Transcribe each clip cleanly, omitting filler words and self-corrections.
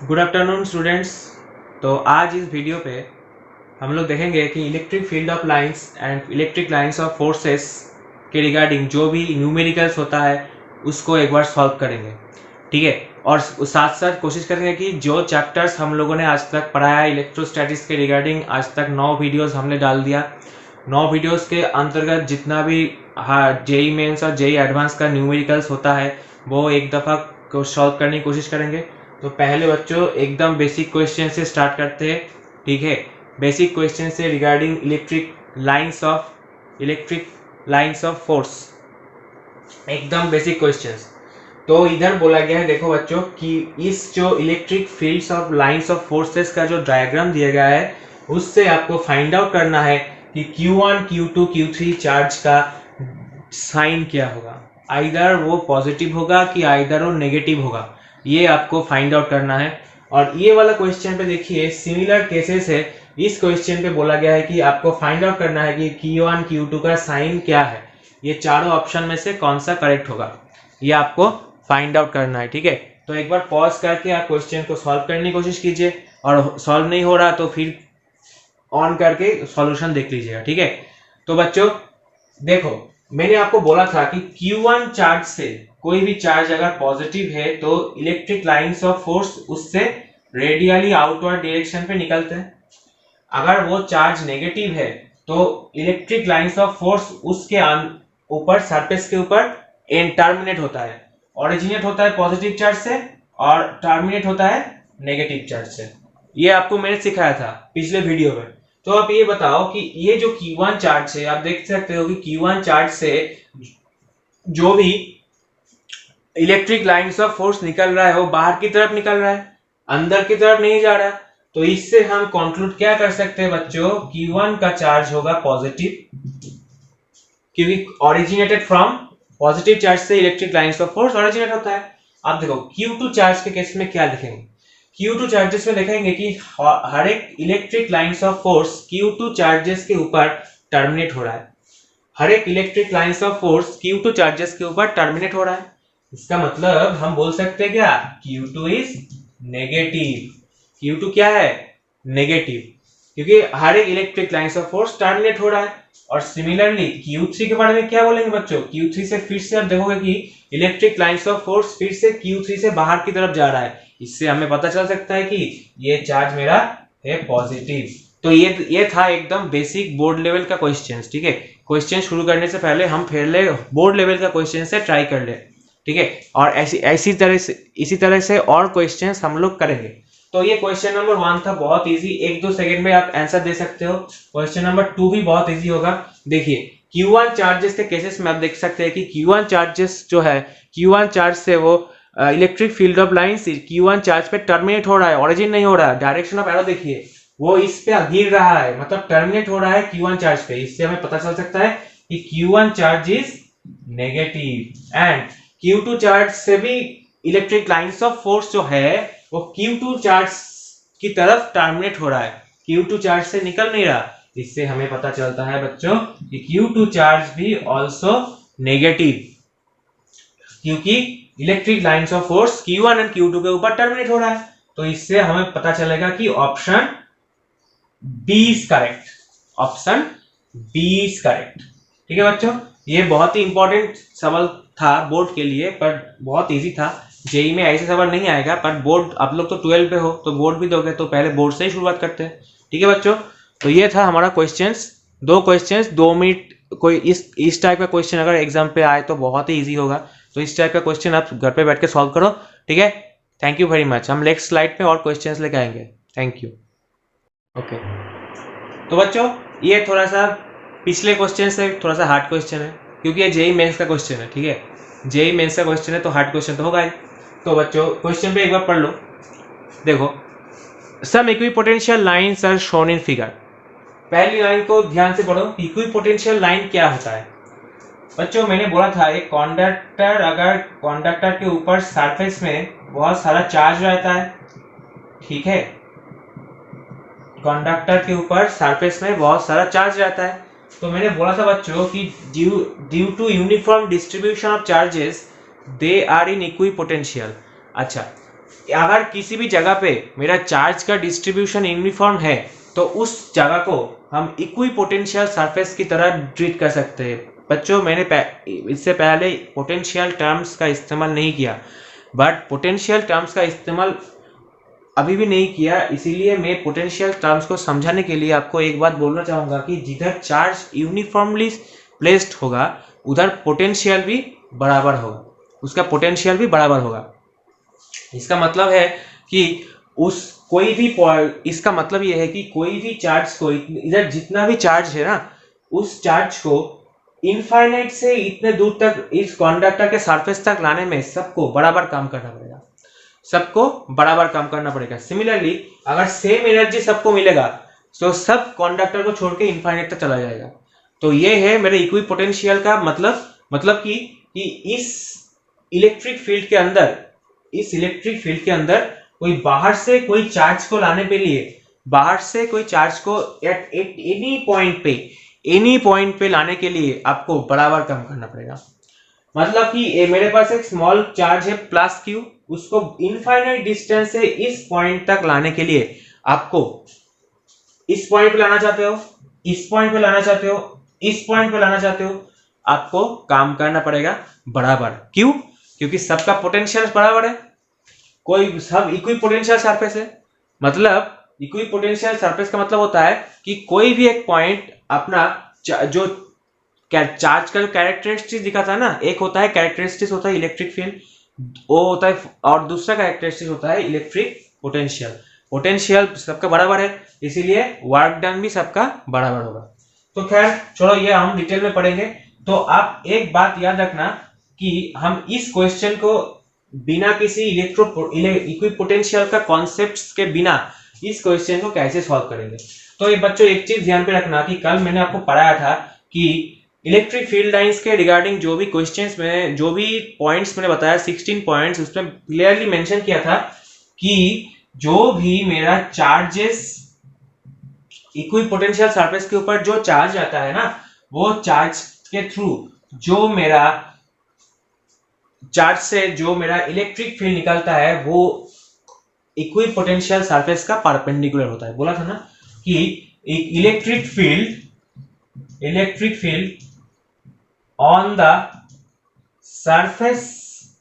Good afternoon students. तो आज इस वीडियो पे हम लोग देखेंगे कि electric field of lines and electric lines of forces के रिगार्डिंग जो भी न्यूमेरिकल्स होता है उसको एक बार सॉल्व करेंगे, ठीक है। और साथ साथ कोशिश करेंगे कि जो चैप्टर्स हम लोगों ने आज तक पढ़ाया है इलेक्ट्रोस्टैटिक्स के रिगार्डिंग, आज तक 9 वीडियोस हमने डाल दिया। 9 वीडियोस के अंतर्गत जितना भी जेई मेंस और जेई एडवांस का न्यूमेरिकल्स होता है वो एक दफ़ा सॉल्व करने की कोशिश करेंगे। तो पहले बच्चों एकदम बेसिक क्वेश्चन से स्टार्ट करते हैं, ठीक है। बेसिक क्वेश्चन से regarding electric lines of force, एकदम बेसिक क्वेश्चंस। तो इधर बोला गया है, देखो बच्चों, कि इस जो electric fields of lines of forces का जो डायग्राम दिया गया है उससे आपको फाइंड आउट करना है कि Q1, Q2, Q3 चार्ज का साइन क्या होगा। आइदर वो पॉजिटिव होगा कि आइदर वो नेगेटिव होगा, ये आपको फाइंड आउट करना है। और ये वाला क्वेश्चन पे देखिए सिमिलर केसेस है। इस क्वेश्चन पे बोला गया है कि आपको फाइंड आउट करना है कि Q1, Q2 का साइन क्या है, ये चारों ऑप्शन में से कौन सा करेक्ट होगा, ये आपको फाइंड आउट करना है, ठीक है। तो एक बार पॉज करके आप क्वेश्चन को सॉल्व करने की कोशिश कीजिए, और सॉल्व नहीं हो रहा तो फिर ऑन करके सॉल्यूशन देख लीजिएगा, ठीक है। तो बच्चों देखो, मैंने आपको बोला था कि Q1 चार्ज से कोई भी चार्ज अगर पॉजिटिव है तो इलेक्ट्रिक लाइंस ऑफ फोर्स उससे रेडियली आउटवर्ड डायरेक्शन पे निकलते हैं। अगर वो चार्ज नेगेटिव है तो इलेक्ट्रिक लाइंस ऑफ फोर्स उसके ऊपर सरफेस के ऊपर टर्मिनेट होता है, ओरिजिनेट होता है पॉजिटिव चार्ज से और टर्मिनेट होता है नेगेटिव चार्ज से। ये आपको मैंने सिखाया था पिछले वीडियो में। तो आप ये बताओ कि ये जो Q1 चार्ज है, आप देख सकते हो कि Q1 चार्ज से जो भी इलेक्ट्रिक लाइंस ऑफ फोर्स निकल रहा है वो बाहर की तरफ निकल रहा है, अंदर की तरफ नहीं जा रहा। तो इससे हम कंक्लूड क्या कर सकते हैं बच्चों, Q1 का चार्ज होगा पॉजिटिव, क्योंकि ओरिजिनेटेड फ्रॉम पॉजिटिव चार्ज से electric lines of force originate होता है। आप देखो Q2 चार्ज के केस में क्या लिखेंगे, Q2 चार्जेस में देखेंगे कि हर एक electric lines of force Q2 charges के ऊपर टर्मिनेट हो रहा है। हर एक electric lines of force Q2 charges के ऊपर टर्मिनेट हो रहा है। इसका मतलब हम बोल सकते हैं क्या, Q2 इज नेगेटिव। Q2 क्या है, नेगेटिव, क्योंकि हर एक electric lines of force terminate हो रहा है। और सिमिलरली Q3 के बारे में क्या बोलेंगे बच्चों, Q3 से फिर से आप देखोगे कि इलेक्ट्रिक लाइंस ऑफ फोर्स फिर से Q3 से बाहर की तरफ जा रहा है। इससे हमें पता चल सकता है कि ये चार्ज मेरा है पॉजिटिव। तो ये था एकदम बेसिक बोर्ड लेवल का क्वेश्चन, ठीक है। क्वेश्चन शुरू करने से पहले हम पहले बोर्ड लेवल का क्वेश्चन से ट्राई कर ले, ठीक है। और इसी तरह से और क्वेश्चंस हम लोग करेंगे। तो ये क्वेश्चन नंबर 1 था, बहुत इजी, 1-2 सेकंड में आप आंसर दे सकते हो। क्वेश्चन नंबर 2 भी बहुत इजी होगा। देखिए Q1 चार्जेस के केसेस में आप देख सकते हैं कि Q1 चार्जेस जो है, Q1 चार्ज से वो electric field of lines Q1 charge पे टर्मिनेट हो रहा है, ओरिजिन नहीं हो रहा है। डायरेक्शन ऑफ एरो देखिए, वो इस पे गिर रहा है, मतलब टर्मिनेट हो रहा है Q1 चार्ज पे। इससे हमें पता चल सकता है कि Q1 charge is negative and Q2 charge से भी इलेक्ट्रिक लाइंस ऑफ फोर्स जो है वो Q2 चार्ज की तरफ टर्मिनेट हो रहा है, Q2 चार्ज से निकल नहीं रहा। इससे हमें पता चलता है बच्चों कि Q2 चार्ज भी ऑल्सो नेगेटिव, क्योंकि electric lines of force Q1 and Q2 के ऊपर टर्मिनेट हो रहा है। तो इससे हमें पता चलेगा कि option B is correct, option B is correct, ठीक है बच्चों। ये बहुत ही इंपॉर्टेंट सवाल था बोर्ड के लिए, पर बहुत इजी था। जेई में ऐसे सवाल नहीं आएगा, पर बोर्ड आप लोग तो 12 पे हो तो बोर्ड भी दोगे, तो पहले बोर्ड से ही शुरुआत करते हैं, ठीक है बच्चों। तो ये था हमारा क्वेश्चंस, 2 क्वेश्चंस 2 मिनट। कोई इस टाइप का क्वेश्चन अगर एग्जाम पे आए तो बहुत ही ईजी होगा। तो इस टाइप का क्वेश्चन आप घर पे बैठ के सॉल्व करो, ठीक है। Thank you very much. हम नेक्स्ट स्लाइड पे और क्वेश्चंस लेके आएंगे। Thank you. ओके, तो बच्चों ये थोड़ा सा पिछले क्वेश्चन से थोड़ा सा हार्ड क्वेश्चन है, क्योंकि ये जेई मेंस का क्वेश्चन है, ठीक है। जेई मेंस का क्वेश्चन है तो हार्ड क्वेश्चन तो होगा ही। तो बच्चों क्वेश्चन पे एक बार पढ़ लो। देखो, some equipotential lines are shown in figure. पहली लाइन को ध्यान से पढ़ो, इक्विपोटेंशियल लाइन क्या होता है। बच्चों मैंने बोला था एक कंडक्टर, अगर कंडक्टर के ऊपर सरफेस में बहुत सारा चार्ज रहता है, ठीक है, कंडक्टर के ऊपर सरफेस में बहुत सारा चार्ज रहता है। तो मैंने बोला था बच्चों कि due to uniform distribution of charges they are in equipotential. अच्छा, अगर किसी भी जगह पे मेरा चार्ज का डिस्ट्रीब्यूशन यूनिफॉर्म है तो उस जगह को हम इक्विपोटेंशियल सरफेस की तरह ट्रीट कर सकते हैं। बच्चों मैंने इससे पहले पोटेंशियल टर्म्स का इस्तेमाल नहीं किया, बट पोटेंशियल टर्म्स का इस्तेमाल अभी भी नहीं किया, इसीलिए मैं पोटेंशियल टर्म्स को समझाने के लिए आपको एक बात बोलना चाहूँगा कि जिधर चार्ज यूनिफॉर्मली प्लेस्ड होगा उधर पोटेंशियल भी बराबर होगा, उसका पोटेंशियल भी बराबर होगा। इसका मतलब है कि इसका मतलब ये है कि कोई भी चार्ज को इधर जितना भी चार्ज है ना, उस चार्ज को इनफाइनाइट से इतने दूर तक इस कंडक्टर के सरफेस तक लाने में सबको बराबर काम करना पड़ेगा, सबको बराबर काम करना पड़ेगा। सिमिलरली अगर सेम एनर्जी सबको मिलेगा तो सब कंडक्टर को छोड़ के इनफाइनाइट तक चला जाएगा। तो ये है मेरे इक्विपोटेंशियल का मतलब कि इस इलेक्ट्रिक फील्ड के अंदर कोई बाहर से कोई चार्ज को लाने के लिए, बाहर से कोई चार्ज को एट एनी पॉइंट पे लाने के लिए आपको बराबर काम करना पड़ेगा। मतलब कि मेरे पास एक स्मॉल चार्ज है प्लस क्यू, उसको इनफाइनाइट डिस्टेंस से इस पॉइंट तक लाने के लिए आपको इस पॉइंट पे लाना चाहते हो, इस पॉइंट पे लाना चाहते हो, इस पॉइंट पे लाना चाहते हो, आपको काम करना पड़ेगा बराबर। क्यों? क्योंकि सबका पोटेंशियल बराबर है, कोई सब इक्विपोटेंशियल सरफेस है। मतलब इक्विपोटेंशियल सरफेस का मतलब होता है कि कोई भी एक पॉइंट अपना जो चार्ज का जो कैरेक्टरिस्टिक्स दिखा था ना, एक होता है कैरेक्टरिस्टिक्स होता है इलेक्ट्रिक फील्ड, वो होता है, और दूसरा कैरेक्टरिस्टिक्स होता है इलेक्ट्रिक पोटेंशियल। पोटेंशियल सबका बराबर है, इसीलिए वर्क डन भी सबका बराबर होगा। तो खैर चलो ये हम डिटेल में पढ़ेंगे। तो आप एक बात याद रखना कि हम इस क्वेश्चन को बिना किसी इक्विपोटेंशियल का कॉन्सेप्ट्स के बिना इस क्वेश्चन को कैसे सॉल्व करेंगे। तो ये बच्चों एक चीज ध्यान पे रखना कि कल मैंने आपको पढ़ाया था कि इलेक्ट्रिक फील्ड लाइंस के रिगार्डिंग जो भी क्वेश्चंस में जो भी पॉइंट्स मैंने बताया 16 पॉइंट्स, उसमें क्लियरली मेंशन किया था कि जो भी मेरा चार्जेस इक्विपोटेंशियल सरफेस के ऊपर जो चार्ज आता है ना, वो चार्ज के थ्रू जो मेरा चार्ज से जो मेरा इलेक्ट्रिक फील्ड निकलता है वो इक्विपोटेंशियल सरफेस का परपेंडिकुलर होता है। बोला था ना कि electric field on the surface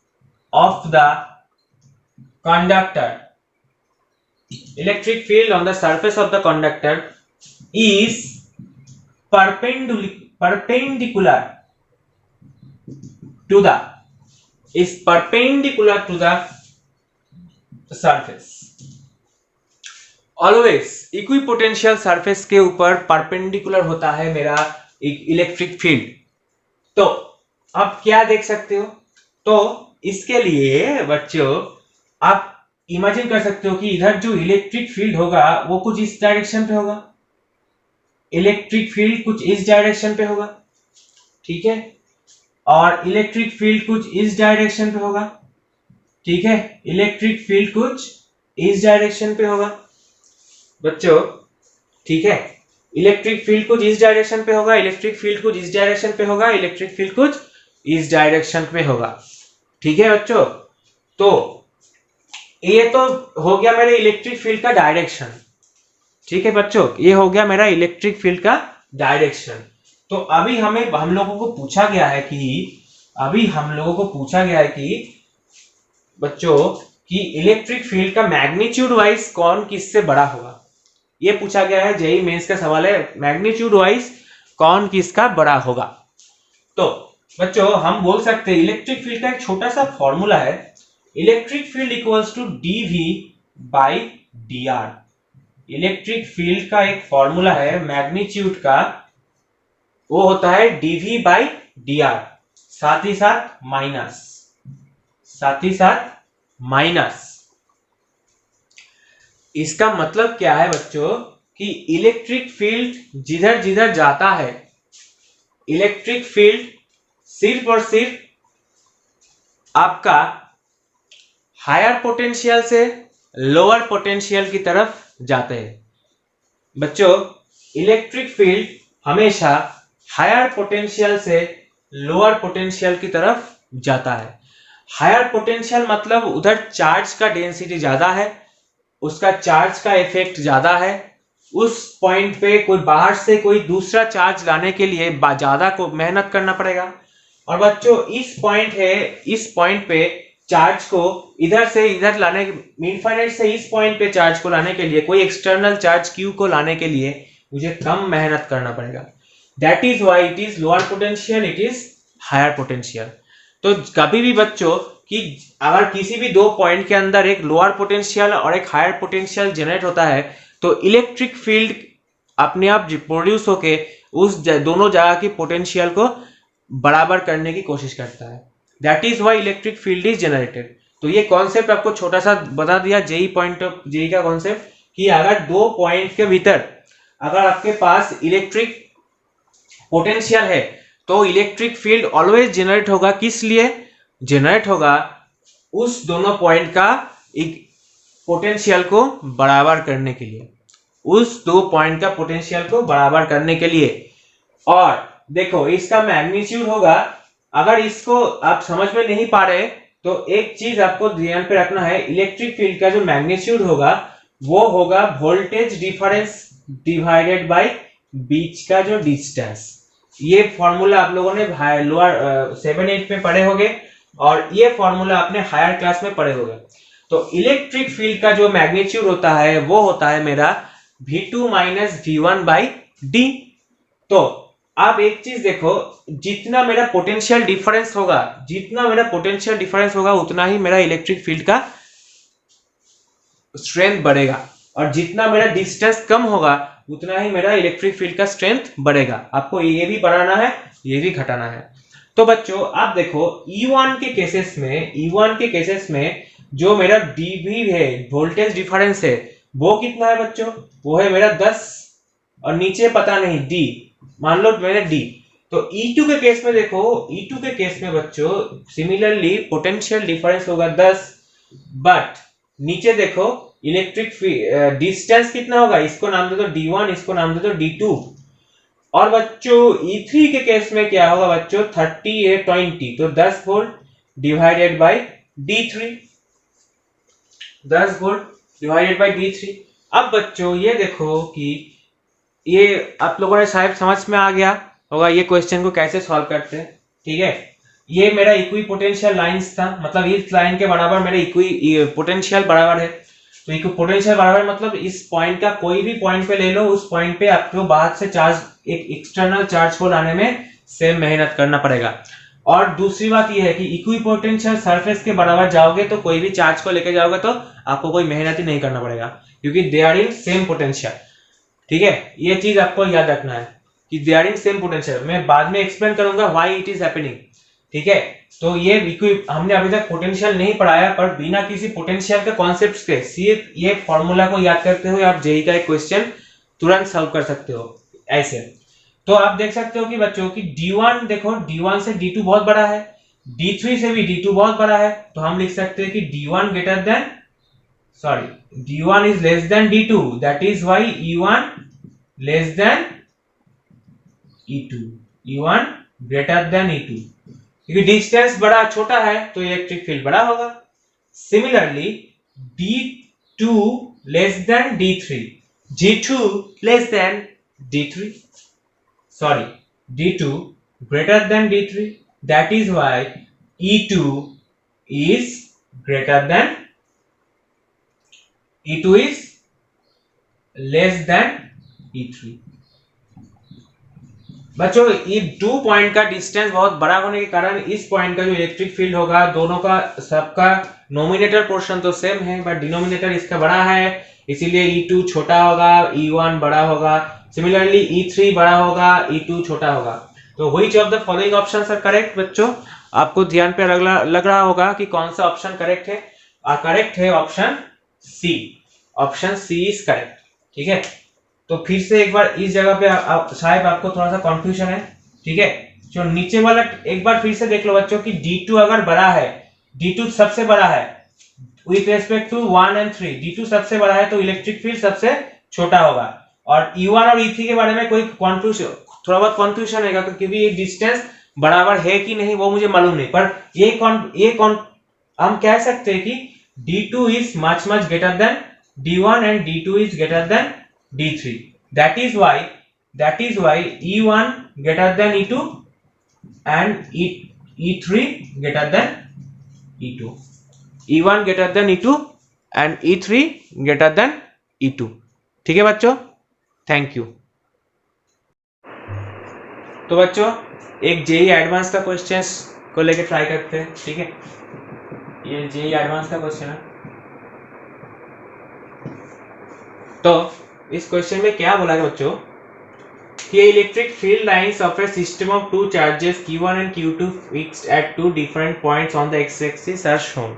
of the conductor, electric field on the surface of the conductor is perpendicular to the surface। Always equipotential surface के ऊपर परपेंडिकुलर होता है मेरा इलेक्ट्रिक फील्ड। तो आप क्या देख सकते हो, तो इसके लिए बच्चों आप इमेजिन कर सकते हो कि इधर जो इलेक्ट्रिक फील्ड होगा वो कुछ इस डायरेक्शन पे होगा, इलेक्ट्रिक फील्ड कुछ इस डायरेक्शन पे होगा, ठीक है, और इलेक्ट्रिक फील्ड कुछ इस डायरेक्शन पे होगा, ठीक है, इलेक्ट्रिक फील्ड कुछ इस डायरेक्शन पे होगा बच्चों, ठीक है, इलेक्ट्रिक फील्ड कुछ इस डायरेक्शन पे होगा, इलेक्ट्रिक फील्ड कुछ इस डायरेक्शन पे होगा, इलेक्ट्रिक फील्ड कुछ इस डायरेक्शन पे होगा, ठीक है बच्चों। तो ये तो हो गया मेरे इलेक्ट्रिक फील्ड का डायरेक्शन, ठीक है बच्चों, ये हो गया मेरा इलेक्ट्रिक फील्ड का डायरेक्शन। तो अभी हम लोगों को पूछा गया है कि बच्चों कि इलेक्ट्रिक फील्ड का मैग्नीट्यूड वाइज कौन किससे बड़ा होगा, ये पूछा गया है, जेईई मेंस का सवाल है, मैग्नीट्यूड वाइज कौन किसका बड़ा होगा। तो बच्चों हम बोल सकते हैं इलेक्ट्रिक फील्ड का एक छोटा सा फॉर्मूला है, electric field equals to DV by D R. Electric field का एक फॉर्मूला है मैग्नीट्यूड का, वो होता है डीवी बाई डी आर, साथ ही साथ माइनस। इसका मतलब क्या है बच्चों कि इलेक्ट्रिक फील्ड जिधर जिधर जाता है, इलेक्ट्रिक फील्ड सिर्फ और सिर्फ आपका हायर पोटेंशियल से लोअर पोटेंशियल की तरफ जाते हैं। बच्चों इलेक्ट्रिक फील्ड हमेशा हायर पोटेंशियल से लोअर पोटेंशियल की तरफ जाता है। हायर पोटेंशियल मतलब उधर चार्ज का डेंसिटी ज्यादा है, उसका चार्ज का इफेक्ट ज्यादा है, उस पॉइंट पे कोई बाहर से कोई दूसरा चार्ज लाने के लिए ज्यादा को मेहनत करना पड़ेगा। और बच्चों इस पॉइंट पे चार्ज को इधर से इधर लाने, इनफाइनाइट से इस पॉइंट पे चार्ज को लाने के लिए, कोई एक्सटर्नल चार्ज क्यू को लाने के लिए मुझे कम मेहनत करना पड़ेगा। That is why it is lower potential, it is higher potential. तो कभी भी बच्चों कि अगर किसी भी दो पॉइंट के अंदर एक लोअर पोटेंशियल और एक हायर पोटेंशियल जनरेट होता है तो इलेक्ट्रिक फील्ड अपने आप प्रोड्यूस होके उस दोनों जगह की पोटेंशियल को बराबर करने की कोशिश करता है। That is why electric field is generated. तो ये कॉन्सेप्ट आपको छोटा सा बता दिया जेई का कॉन्सेप्ट कि अगर दो पॉइंट के भीतर अगर आपके पास इलेक्ट्रिक पोटेंशियल है तो इलेक्ट्रिक फील्ड ऑलवेज जनरेट होगा। किस लिए जनरेट होगा? उस दोनों पॉइंट का एक पोटेंशियल को बराबर करने के लिए, उस दो पॉइंट का पोटेंशियल को बराबर करने के लिए। और देखो इसका मैग्नीट्यूड होगा, अगर इसको आप समझ में नहीं पा रहे तो एक चीज आपको ध्यान पे रखना है, इलेक्ट्रिक फील्ड का जो मैग्नीट्यूड होगा वो होगा वोल्टेज डिफरेंस डिवाइडेड बाय बीच का जो डिस्टेंस। ये फॉर्मूला आप लोगों ने लोअर 7-8 में पढ़े होंगे और ये फॉर्मूला आपने हायर क्लास में पढ़े होंगे। तो इलेक्ट्रिक फील्ड का जो मैग्नीट्यूड होता है वो होता है मेरा V2 minus V1 by D. तो आप एक चीज देखो, जितना मेरा पोटेंशियल डिफरेंस होगा उतना ही मेरा इलेक्ट्रिक फील्ड का स्ट्रेंथ बढ़ेगा, और जितना मेरा डिस्टेंस कम होगा उतना ही मेरा इलेक्ट्रिक फील्ड का स्ट्रेंथ बढ़ेगा। आपको ये भी बढ़ाना है, ये भी घटाना है। तो बच्चों आप देखो E1 के केसेस में जो मेरा dV है, वोल्टेज डिफरेंस है, वो कितना है बच्चों? वो है मेरा 10 और नीचे पता नहीं D, मान लो मेरा D। तो E2 के केस में देखो, E2 के केस में बच्चों सिमिलरली पोटेंशियल डिफरेंस होगा 10, बट नीचे देखो इलेक्ट्रिक डिस्टेंस कितना होगा? इसको नाम दे दो D1, इसको नाम दे दो D2। और बच्चों E3 के केस में क्या होगा बच्चों? 30-20, तो 10 volt divided by D3, 10 volt divided by D3। अब बच्चों ये देखो कि ये आप लोगों ने शायद समझ में आ गया होगा ये क्वेश्चन को कैसे सॉल्व करते हैं। ठीक है, ये मेरा इक्वी पोटेंशियल लाइंस था, मतलब इस लाइन के बराबर मेरे इक्वी पोटेंशियल बराबर है। तो इक्वी पोटेंशियल बराबर मतलब इस पॉइंट का कोई भी पॉइंट पे ले लो, उस पॉइंट पे आपको बाहर से चार्ज, एक एक्सटर्नल चार्ज को लाने में सेम मेहनत करना पड़ेगा। और दूसरी बात यह है कि इक्वी पोटेंशियल सरफेस के बराबर जाओगे तो कोई भी चार्ज को लेके जाओगे तो आपको कोई मेहनत ही नहीं करना पड़ेगा, क्योंकि they are in same potential. ठीक है, ये चीज आपको याद रखना है कि they are in same potential. मैं बाद में एक्सप्लेन करूंगा व्हाई इट इज हैपनिंग। ठीक है, तो ये हमने अभी तक पोटेंशियल नहीं पढ़ाया, पर बिना किसी पोटेंशियल के कॉन्सेप्ट्स के सिर्फ ये फॉर्मूला को याद करते हुए आप जेई का एक क्वेश्चन तुरंत सॉल्व कर सकते हो ऐसे। तो आप देख सकते हो कि बच्चों की D1 देखो, D1 से D2 बहुत बड़ा है, D3 से भी D2 बहुत बड़ा है, तो हम लिख सकते हैं कि D1 is less than D2, that is why E1 less than E2, E1 greater than E2, क्योंकि डिस्टेंस बड़ा छोटा है तो इलेक्ट्रिक फील्ड बड़ा होगा। Similarly D2 less than D3, G2 less than D3, sorry, D2 greater than D3, that is why E2 is greater than, E2 is less than E3। बच्चों ये 2 point का डिस्टेंस बहुत बड़ा होने के कारण इस पॉइंट का जो इलेक्ट्रिक फील्ड होगा, दोनों का सबका नोमिनेटर पोर्शन तो सेम है बट डिनोमिनेटर इसका बड़ा है, इसीलिए E2 छोटा होगा, E1 बड़ा होगा। सिमिलरली E3 बड़ा होगा, E2 छोटा होगा। तो which of the following options are correct? बच्चों आपको ध्यान पे लग रहा होगा कि कौन सा ऑप्शन करेक्ट है। करेक्ट है option C, option C is correct. ठीक है, तो फिर से एक बार इस जगह पे शायद आपको थोड़ा सा कंफ्यूजन है। ठीक है, जो नीचे वाला एक बार फिर से देख लो बच्चों कि D2 अगर बड़ा है, D2 सबसे बड़ा है विथ रेस्पेक्ट टू 1 और 3, D2 सबसे बड़ा है तो इलेक्ट्रिक फील्ड सबसे छोटा होगा। और E1 और E3 के बारे में कोई थोड़ा बहुत कंफ्यूजन है क्योंकि ये डिस्टेंस बराबर है कि नहीं वो मुझे मालूम नहीं, पर ये हम कह सकते हैं कि D2 is much much greater than D1 and D2 is greater than D3. That is why E1 greater than E2 and E3 greater than E2. E1 greater than E2 and E3 greater than E2. ठीक है बच्चों, thank you. तो बच्चों एक JEE advance का questions को लेके try करते हैं, ठीक है। ये जेई एडवांस का क्वेश्चन है। तो इस क्वेश्चन में क्या बोला है बच्चों कि electric field lines of a system of two charges Q1 and Q2 fixed at two different points on the X axis are shown.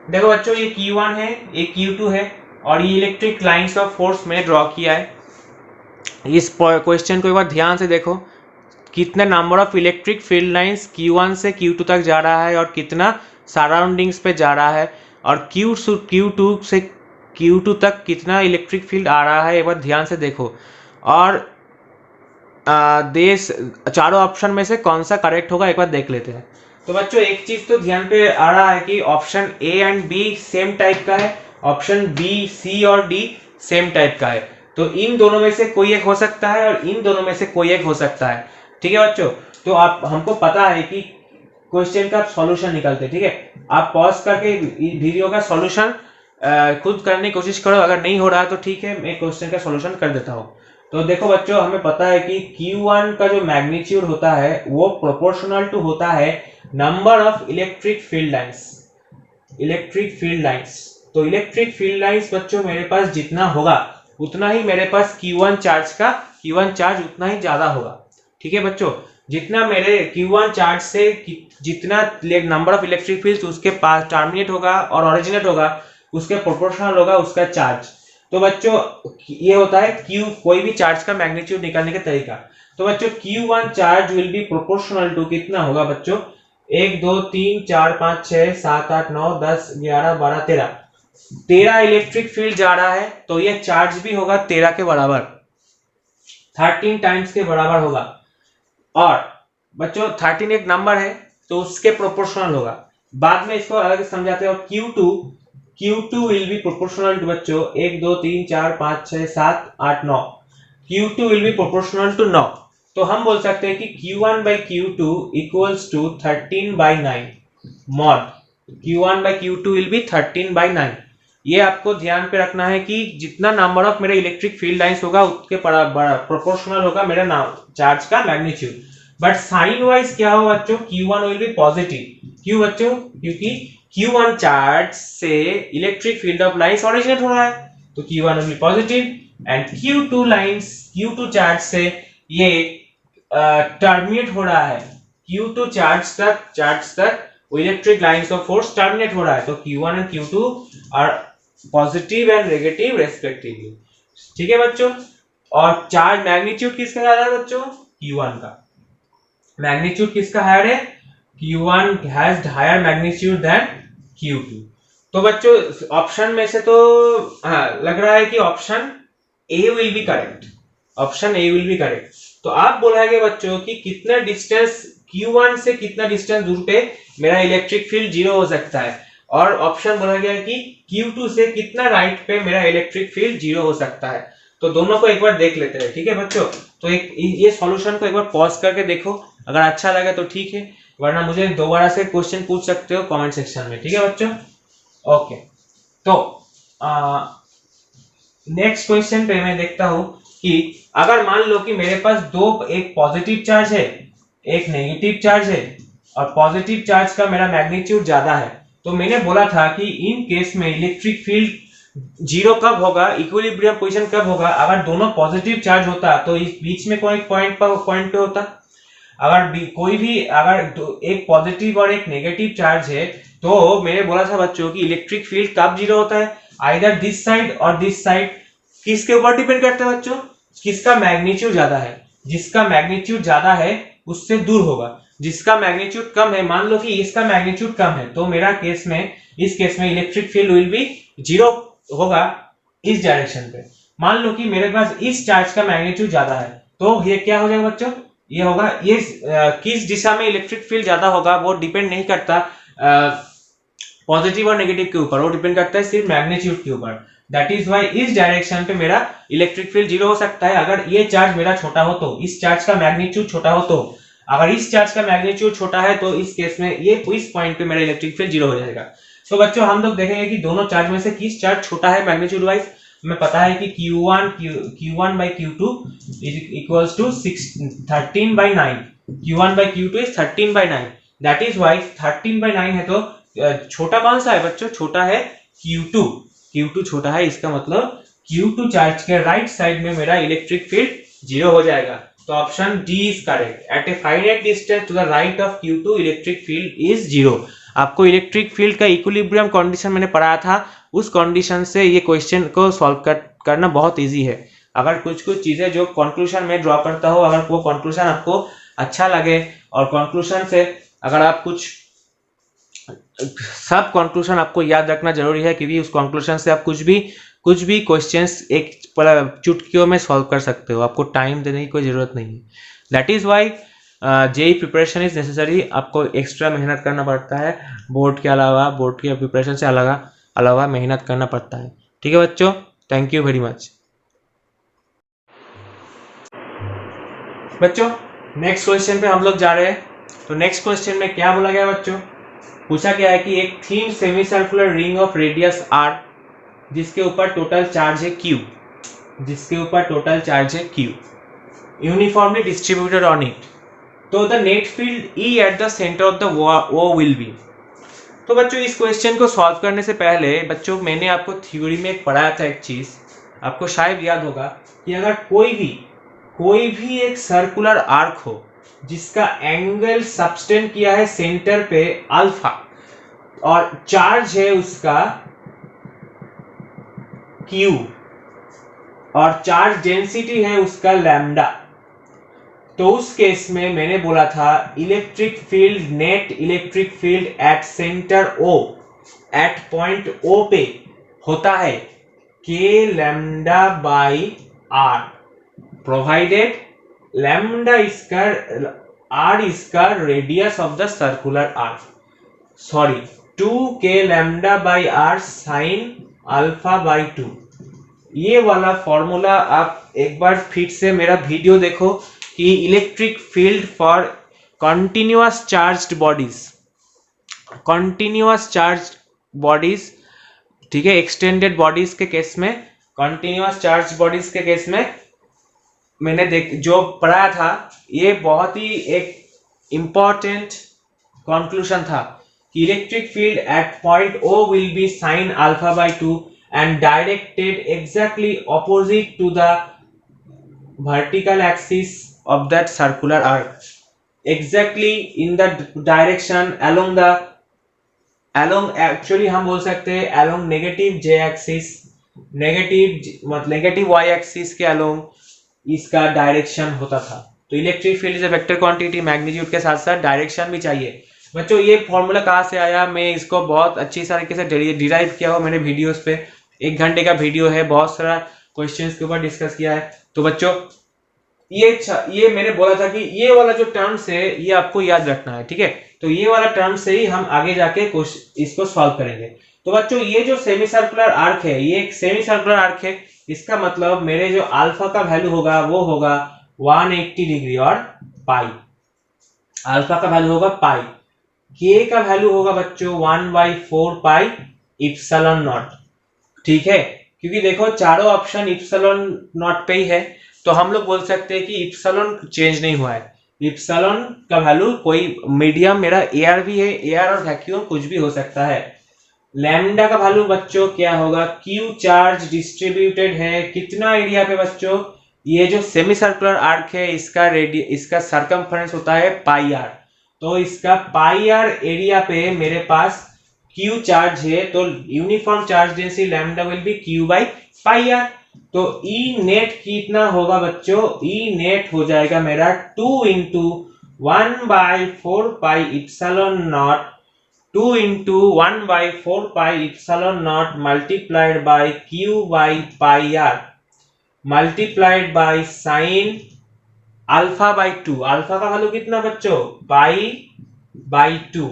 देखो बच्चों ये Q1 है, ये Q2 है और ये इलेक्ट्रिक लाइंस ऑफ फोर्स में ड्रॉ किया है। इस क्वेश्चन को एक बार ध्यान से देखो, कितने number of electric field lines Q1 से Q2 तक जा रहा है और कितना सराउंडिंग्स पे जा रहा है, और Q2 से Q2 तक कितना इलेक्ट्रिक फील्ड आ रहा है, एक बार ध्यान से देखो। और देश चारों ऑप्शन में से कौन सा करेक्ट होगा एक बार देख लेते हैं। तो बच्चों एक चीज तो ध्यान पे आ रहा है कि option A and B same type का है, ऑप्शन बी सी और डी सेम टाइप का है। तो इन दोनों में से कोई एक हो सकता है और इन दोनों में से कोई एक हो सकता है, ठीक है बच्चों। तो आप हमको पता है कि क्वेश्चन का सॉल्यूशन निकालते, ठीक है। आप पॉज करके वीडियो का सॉल्यूशन खुद करने की कोशिश करो, अगर नहीं हो रहा तो ठीक है मैं क्वेश्चन का सॉल्यूशन कर देता हूँ। तो देखो बच्चों हमें पता है कि Q1 का जो मैग्नीट्यूड होता है वो प्रोपोर्शनल टू होता है number of electric field lines. Electric field lines, तो इलेक्ट्रिक फील्ड लाइंस बच्चों मेरे पास जितना होगा उतना ही मेरे पास Q1 चार्ज उतना ही ज्यादा होगा, ठीक है बच्चों। जितना मेरे Q1 चार्ज से जितना नंबर ऑफ इलेक्ट्रिक फील्ड उसके पास टर्मिनेट होगा और ओरिजिनेट होगा उसके प्रोपोर्शनल होगा उसका चार्ज। तो बच्चों ये होता है कोई भी चार्ज का मैग्नीट्यूड निकालने का तरीका। तो बच्चों Q1 charge will be proportional to कितना होगा बच्चों, 1 2 3 4 5 6 7 8 9 10 11 12 13 इलेक्ट्रिक फील्ड जा रहा है, तो ये चार्ज भी होगा 13 के बराबर, 13 टाइम्स के बराबर होगा। और बच्चों 13 एक नंबर है तो उसके प्रोपोर्शनल होगा। बाद में इसको अलग समझाते हैं। Q2 will be proportional to बच्चों 1 2 3 4 5 6 7 8 9, Q2 will be proportional to 9। तो हम बोल सकते हैं कि Q1 by Q2 equals to 13 by 9 mod Q1 by Q2 will be 13 by 9। ये आपको ध्यान पे रखना है कि जितना नंबर ऑफ मेरे इलेक्ट्रिक फील्ड लाइंस होगा उसके प्रोपोर्शनल होगा मेरा चार्ज का मैग्नीट्यूड। बट साइन वाइज क्या होगा बच्चों, Q1 will be पॉजिटिव। क्यों बच्चों, क्योंकि Q1 चार्ज से electric field of lines originate हो रहा है, तो Q1 will be positive and Q2 charge से ये टर्मिनेट हो रहा है। Q2 चार्ज तक electric lines of force terminate हो रहा है, तो Q1 and Q2 are positive and negative respectively, ठीक है बच्चों। और चार्ज मैग्नीट्यूड किसका ज्यादा है बच्चों, Q1 का। मैग्नीट्यूड किसका हायर है, Q1 has higher magnitude then Q2। तो बच्चों ऑप्शन में से तो लग रहा है कि option A will be correct, option A will be correct. तो आप बोलेंगे बच्चों कि कितना डिस्टेंस Q1 से कितना डिस्टेंस दूर पे मेरा इलेक्ट्रिक फील्ड जीरो हो सकता है, और ऑप्शन बोला गया कि Q2 से कितना राइट पे मेरा इलेक्ट्रिक फील्ड जीरो हो सकता है। तो दोनों को एक बार देख लेते हैं, ठीक है बच्चों। तो एक ये सॉल्यूशन को एक बार पॉज करके देखो, अगर अच्छा लगे तो ठीक है, वरना मुझे दोबारा से क्वेश्चन पूछ सकते हो कमेंट सेक्शन में, ठीक है बच्चों। ओके, तो नेक्स्ट क्वेश्चन पे मैं देखता हूं कि अगर मान लो कि मेरे पास एक पॉजिटिव चार्ज है एक नेगेटिव चार्ज है, और पॉजिटिव चार्ज का मेरा मैग्नीट्यूड ज्यादा है, तो मैंने बोला था कि इन केस में इलेक्ट्रिक फील्ड जीरो कब होगा, इक्विलिब्रियम पोजीशन कब होगा, अगर दोनों पॉजिटिव चार्ज होता तो इस बीच में कोई पॉइंट पे होता। अगर कोई भी अगर एक पॉजिटिव और एक नेगेटिव चार्ज है, तो मैंने बोला था बच्चों कि इलेक्ट्रिक फील्ड कब जीरो होता है, आइदर दिस साइड और दिस साइड। किसके ऊपर डिपेंड करता है बच्चों, किसका मैग्नीट्यूड ज्यादा है, जिसका मैग्नीट्यूड ज्यादा है उससे दूर होगा, जिसका मैग्नीट्यूड कम है, मान लो कि इसका मैग्नीट्यूड कम है, तो मेरा इस केस में electric field will be zero होगा इस डायरेक्शन पे। मान लो कि मेरे पास इस चार्ज का मैग्नीट्यूड ज्यादा है, तो ये क्या हो जाएगा बच्चों, ये होगा किस दिशा में इलेक्ट्रिक फील्ड ज्यादा होगा वो डिपेंड नहीं करता पॉजिटिव और नेगेटिव के ऊपर, वो डिपेंड करता है सिर्फ मैग्नीट्यूड के ऊपर। दैट इज वाई इस डायरेक्शन पे मेरा इलेक्ट्रिक फील्ड जीरो हो सकता है अगर ये चार्ज मेरा छोटा हो तो, इस चार्ज का मैग्नीट्यूड छोटा हो तो। अगर इस चार्ज का मैग्नीट्यूड छोटा है तो इस केस में ये इस पॉइंट पे मेरा इलेक्ट्रिक फील्ड जीरो हो जाएगा। सो बच्चों हम लोग देखेंगे कि दोनों चार्ज में से किस चार्ज छोटा है मैग्नीट्यूड वाइज। हमें पता है कि Q1 by Q2 is equals to 13/9, Q1 by Q2 is 13/9, that is why 13/9 है तो छोटा कौन सा है बच्चों, छोटा है Q2 छोटा है, इसका मतलब Q2 चार्ज के राइट साइड में मेरा इलेक्ट्रिक फील्ड जीरो हो जाएगा। तो option D is correct. At a finite distance to the right of Q2 electric field is zero. आपको इलेक्ट्रिक फील्ड का इक्विलिब्रियम कंडीशन मैंने पढ़ाया था, उस कंडीशन से ये क्वेश्चन को सॉल्व करना बहुत इजी है। अगर कुछ चीजें जो कंक्लूजन में ड्रॉ करता हो, अगर वो कंक्लूजन आपको अच्छा लगे और कंक्लूजन से अगर आप सब कंक्लूजन आपको याद रखना जरूरी है, क्योंकि उस कंक्लूजन से आप कुछ भी क्वेश्चंस एक चुटकियों में सॉल्व कर सकते हो, आपको टाइम देने की कोई जरूरत नहीं है। That is why JEE preparation is necessary. आपको एक्स्ट्रा मेहनत करना पड़ता है, बोर्ड के अलावा, बोर्ड के प्रिपरेशन से अलावा मेहनत करना पड़ता है। ठीक है बच्चों, थैंक यू वेरी मच। बच्चों नेक्स्ट क्वेश्चन पे हम लोग जा रहे हैं। तो नेक्स्ट क्वेश्चन में क्या बोला गया बच्चों, पूछा गया है कि एक thin semi circular ring of radius r जिसके ऊपर टोटल चार्ज है q, uniformly distributed on it, तो the net field E at the centre of the O will be. तो बच्चों इस क्वेश्चन को सॉल्व करने से पहले बच्चों मैंने आपको थ्योरी में एक पढ़ाया था एक चीज, आपको शायद याद होगा कि अगर कोई भी एक सर्कुलर आर्क हो जिसका एंगल सबटेंड किया है सेंटर पे अल्फा और चार्ज है उसका Q और चार्ज डेंसिटी है उसका लैम्डा, तो उस केस में मैंने बोला था net electric field at centre O at point O पे होता है K lambda by R, provided lambda R इसका radius of the circular arc, 2K lambda by R sine alpha by 2। ये वाला फॉर्मूला आप एक बार फिर से मेरा वीडियो देखो कि electric field for continuous charged bodies, ठीक है, एक्सटेंडेड बॉडीज के केस में, कंटिन्यूअस चार्ज बॉडीज के केस में मैंने जो पढ़ाया था, ये बहुत ही एक इंपॉर्टेंट कंक्लूजन था कि electric field eight point O will B sign alpha by 2 and directed exactly opposite to the vertical axis of that circular arc, exactly in the direction along actually हम बोल सकते हैं along negative y axis, negative y axis के along इसका direction होता था। तो electric field is a vector quantity, magnitude के साथ साथ डायरेक्शन भी चाहिए। बच्चों ये फॉर्मूला कहाँ से आया, मैं इसको बहुत अच्छी तरीके से डिराइव किया हो मैंने वीडियोस पे, 1 घंटे का वीडियो है, बहुत सारा क्वेश्चंस के ऊपर डिस्कस किया है। तो बच्चों ये मैंने बोला था कि ये वाला जो टर्म्स है ये आपको याद रखना है, ठीक है। तो ये वाला टर्म से ही हम आगे जाके इसको सॉल्व करेंगे। तो बच्चों ये जो सेमी सर्कुलर आर्क है, ये एक सेमी सर्कुलर आर्क है, इसका मतलब मेरे जो अल्फा का वैल्यू होगा वो होगा 180 डिग्री और पाई, अल्फा का वैल्यू होगा पाई, के का वैल्यू होगा बच्चों 1/4 पाई इप्सिलॉन नॉट, ठीक है। क्योंकि देखो चारों ऑप्शन इप्सिलॉन नॉट पे ही है, तो हम लोग बोल सकते हैं कि इप्सिलॉन चेंज नहीं हुआ है, इप्सिलॉन का वैल्यू कोई मीडियम मेरा एआर भी है, एआर और वैक्यूम कुछ भी हो सकता है। लैम्डा का वैल्यू बच्चों क्या होगा, क्यू चार्ज डिस्ट्रीब्यूटेड है कितना एरिया पे बच्चों, ये जो सेमी सर्कुलर आर्क है इसका सरकमफरेंस होता है पाई आर, तो इसका पाई आर एरिया पे मेरे पास क्यू चार्ज है, तो uniform charge density lambda will be Q by pi R. तो ई नेट कितना होगा बच्चों, ई नेट हो जाएगा मेरा 2 into 1/4 pi epsilon naught, 2 into 1/4 pi epsilon naught multiplied by Q by pi R multiplied by sine alpha by 2, alpha का value कितना बच्चों पाई बाई 2,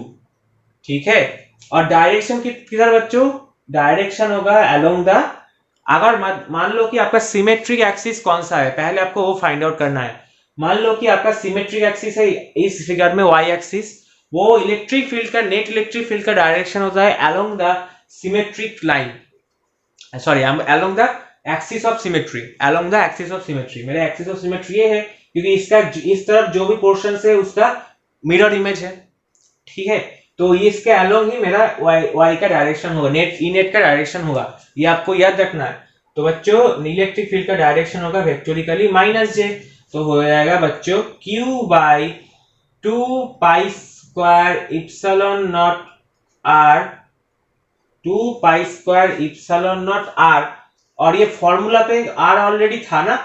ठीक है। और डायरेक्शन किधर बच्चों, डायरेक्शन होगा अलोंग द, अगर मान लो कि आपका सिमेट्रिक एक्सिस कौन सा है, पहले आपको वो फाइंड आउट करना है। मान लो कि आपका सिमेट्रिक एक्सिस है इस फिगर में वाई एक्सिस, वो इलेक्ट्रिक फील्ड का, नेट इलेक्ट्रिक फील्ड का डायरेक्शन होता है along the symmetric line, sorry along the axis of symmetry, along the axis of symmetry. मेरे एक्सिस ऑफ सिमेट्री ये है क्योंकि इसका इस तरफ जो भी पोर्शन है उसका मिरर इमेज है, ठीक है। तो ये इसके अलोंग ही मेरा y का डायरेक्शन होगा, नेट ई नेट का डायरेक्शन होगा, ये आपको याद रखना है। तो बच्चों इलेक्ट्रिक फील्ड का डायरेक्शन होगा वेक्टोरिकली माइनस जे, तो हो जाएगा बच्चों q by 2 pi square epsilon not r, 2 pi square epsilon not r, और ये फॉर्मूला पे r ऑलरेडी था ना,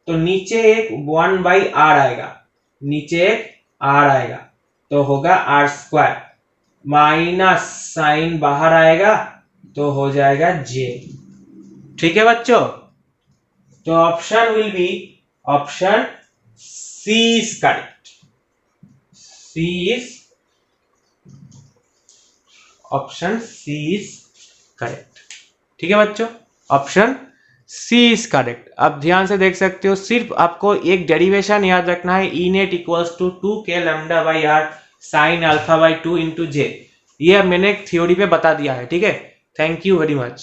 तो नीचे एक 1 बाई r आएगा, नीचे एक r आएगा, तो होगा r स्क्वायर, माइनस साइन बाहर आएगा तो हो जाएगा j, ठीक है बच्चों। तो option will be option C is correct, C is, option C is correct, ठीक है बच्चों, ऑप्शन सी इज करेक्ट। अब ध्यान से देख सकते हो, सिर्फ आपको एक डेरिवेशन याद रखना है, E net equals to 2k lambda by R sine alpha by 2 into J, ये मैंने थ्योरी पे बता दिया है, ठीक है। Thank you very much.